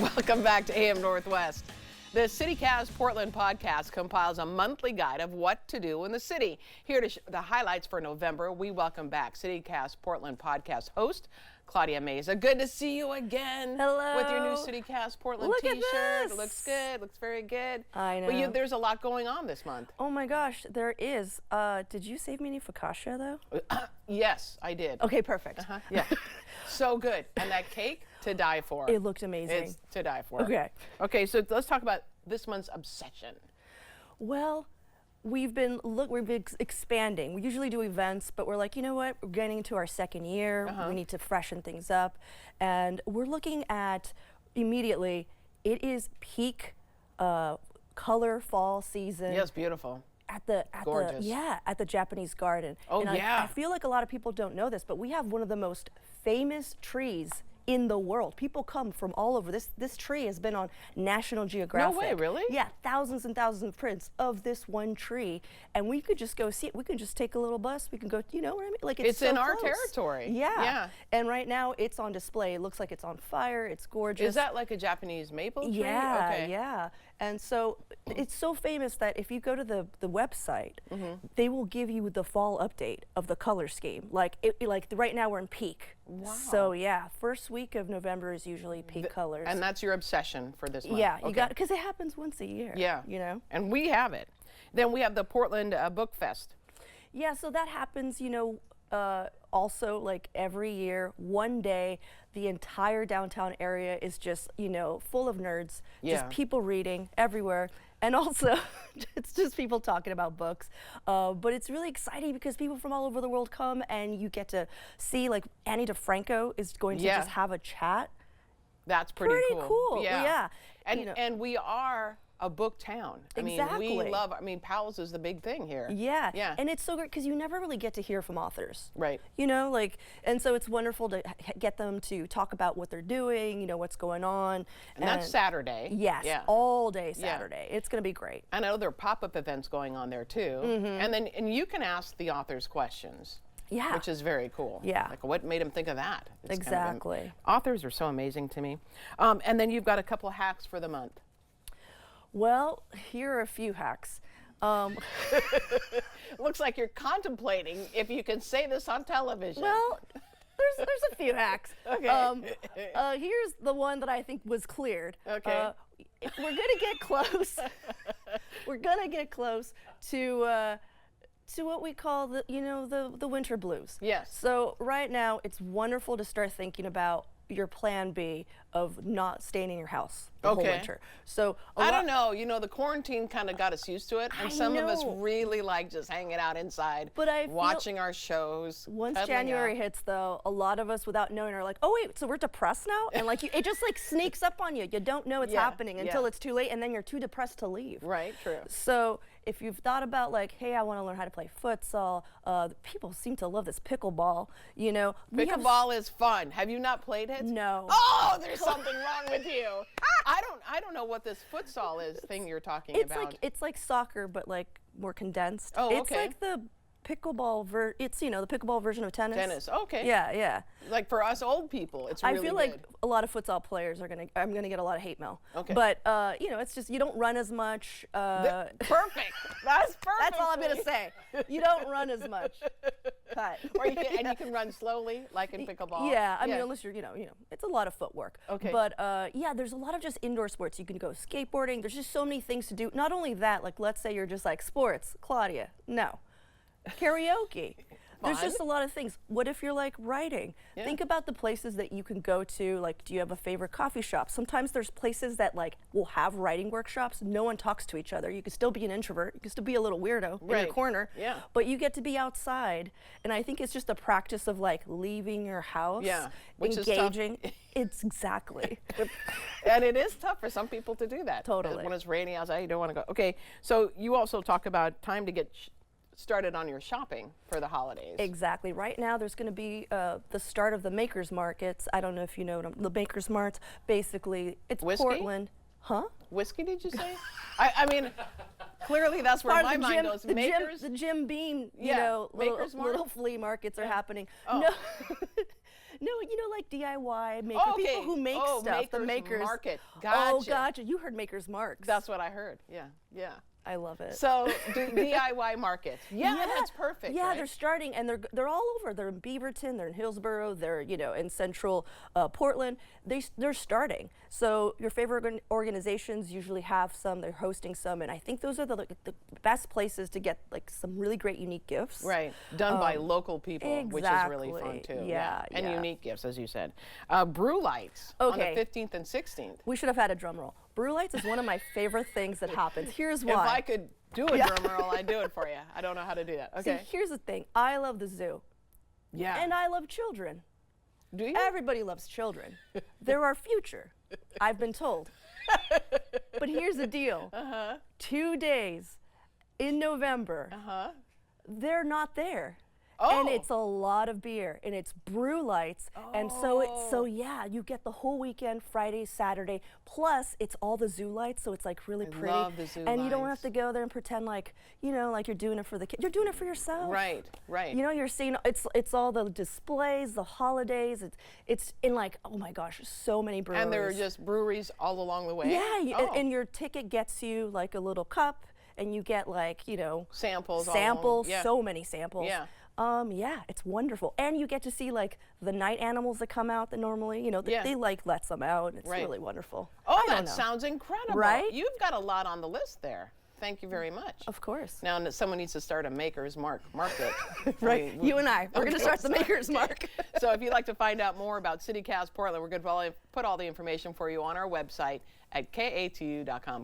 Welcome back to AM Northwest. The CityCast Portland podcast compiles a monthly guide of what to do in the city. Here to the highlights for November, we welcome back CityCast Portland podcast host Claudia Meza. Good to see you again. Hello. With your new CityCast Portland t-shirt. This. It looks good. Looks very good. I know. But there's a lot going on this month. Oh my gosh, there is. Did you save me any focaccia though? Yes, I did. Okay, perfect. Yeah. So good. And that cake, to die for. It looked amazing. It's to die for. Okay. Okay, so let's talk about this month's obsession. Well, we've been expanding. We usually do events, but we're like, you know what? We're getting into our second year. We need to freshen things up. And we're looking at immediately, it is peak color fall season. Yes, beautiful. At the Japanese garden. Oh, and yeah. I feel like a lot of people don't know this, but we have one of the most famous trees in the world. People come from all over. This tree has been on National Geographic. No way, really? Yeah, thousands and thousands of prints of this one tree, and we could just go see it. We can just take a little bus. We can go, you know what I mean? Like it's so in our close. territory. Yeah. And right now it's on display. It looks like it's on fire. It's gorgeous. Is that like a Japanese maple tree? Yeah, okay. yeah. And so it's so famous that if you go to the website, they will give you the fall update of the color scheme. Like right now we're in peak. Wow. So yeah, first week of November is usually peak colors. And that's your obsession for this month? Yeah, you got, because it happens once a year. Yeah. You know? And we have it. Then we have the Portland Book Fest. Yeah, so that happens, you know, also like every year, one day, the entire downtown area is just, you know, full of nerds, just people reading everywhere. And also, it's just people talking about books. But it's really exciting because people from all over the world come and you get to see, like, Annie DeFranco is going to just have a chat. That's pretty cool. Yeah. And, you know, and we are a book town. Exactly. I mean, we love, Powell's is the big thing here. Yeah. And it's so great because you never really get to hear from authors. Right. You know, like, and so it's wonderful to get them to talk about what they're doing, you know, what's going on. And that's Saturday. Yes, all day Saturday. It's going to be great. I know there are pop-up events going on there too. And you can ask the authors questions. Yeah. Which is very cool. Yeah. Like, what made him think of that? It's exactly. Authors are so amazing to me. And then you've got a couple of hacks for the month. Well, here are a few hacks. Looks like you're contemplating if you can say this on television. Well, there's a few hacks. Okay. Here's the one that I think was cleared. Okay. We're gonna get close. We're gonna get close to what we call the winter blues. Yes. So right now it's wonderful to start thinking about your plan B of not staying in your house the whole winter. So I don't know, the quarantine kind of got us used to it, and some of us really like just hanging out inside, watching our shows. Once January hits, though, a lot of us, without knowing, are like, oh wait, so we're depressed now? And like it just like sneaks up on you. You don't know it's happening until it's too late, and then you're too depressed to leave. Right, true. So if you've thought about like, hey, I want to learn how to play futsal, people seem to love this pickleball, Pickleball is fun. Have you not played it? No. Oh, there's something wrong with you. I don't know what this futsal is thing you're talking about. It's like soccer, but like more condensed. Oh, It's like the pickleball the pickleball version of tennis. Tennis, okay. Yeah. Like for us old people, it's really I feel like a lot of futsal players I'm gonna get a lot of hate mail. Okay. But it's just you don't run as much. Perfect. That's perfect. That's all I'm gonna say. You don't run as much. Cut. Or you can run slowly, like in pickleball. Yeah, I mean, unless you're, it's a lot of footwork. Okay. But there's a lot of just indoor sports. You can go skateboarding. There's just so many things to do. Not only that, like let's say you're just like sports, Claudia. No. Karaoke. There's just a lot of things. What if you're like writing? Yeah. Think about the places that you can go to. Like, do you have a favorite coffee shop? Sometimes there's places that like will have writing workshops. No one talks to each other. You can still be an introvert. You can still be a little weirdo in your corner. Yeah. But you get to be outside. And I think it's just a practice of like leaving your house. Yeah. Which engaging. Is tough. It's exactly. And it is tough for some people to do that. Totally. When it's raining outside, you don't want to go. Okay. So you also talk about time to get started on your shopping for the holidays. Exactly. Right now there's going to be the start of the makers markets. I don't know if you know the makers marts. Basically, it's Whiskey? Portland. Huh? Whiskey, did you say? I mean, clearly that's where my mind goes. Makers? The Jim Beam, Makers little flea markets are happening. Oh. No. No, like DIY maker, people who make stuff. The makers market. Gotcha. Oh, gotcha. You heard Makers Marks. That's what I heard. Yeah, yeah. I love it. So DIY market. Yeah, that's perfect. Yeah, right? they're starting, and they're all over. They're in Beaverton, they're in Hillsborough, they're in central Portland. They're starting. So your favorite organizations usually have some. They're hosting some, and I think those are the best places to get like some really great unique gifts. Right, done by local people, exactly. which is really fun too. Yeah, and unique gifts, as you said. Brew lights on the 15th and 16th. We should have had a drum roll. Brew lights is one of my favorite things that happens. Here's why. If I could do a drum roll, I'd do it for you. I don't know how to do that. Okay. See, here's the thing. I love the zoo. Yeah. And I love children. Do you? Everybody loves children. They're our future, I've been told. But here's the deal. 2 days in November, they're not there. And it's a lot of beer, and it's brew lights, and so yeah, you get the whole weekend, Friday, Saturday, plus it's all the zoo lights, so it's like really pretty. Love the zoo and lights. You don't have to go there and pretend like like you're doing it for the kids. You're doing it for yourself. Right, right. You're seeing it's all the displays, the holidays. It's in like, oh my gosh, so many breweries. And there are just breweries all along the way. Yeah, and your ticket gets you like a little cup, and you get like samples. So many samples. Yeah. Yeah, it's wonderful. And you get to see like the night animals that come out that normally, they like let some out. It's really wonderful. Oh, that sounds incredible. Right? You've got a lot on the list there. Thank you very much. Of course. Now someone needs to start a Maker's Market. Right, you and I, we're going to start the Maker's Mark. So if you'd like to find out more about CityCast Portland, we're going to put all the information for you on our website at katu.com.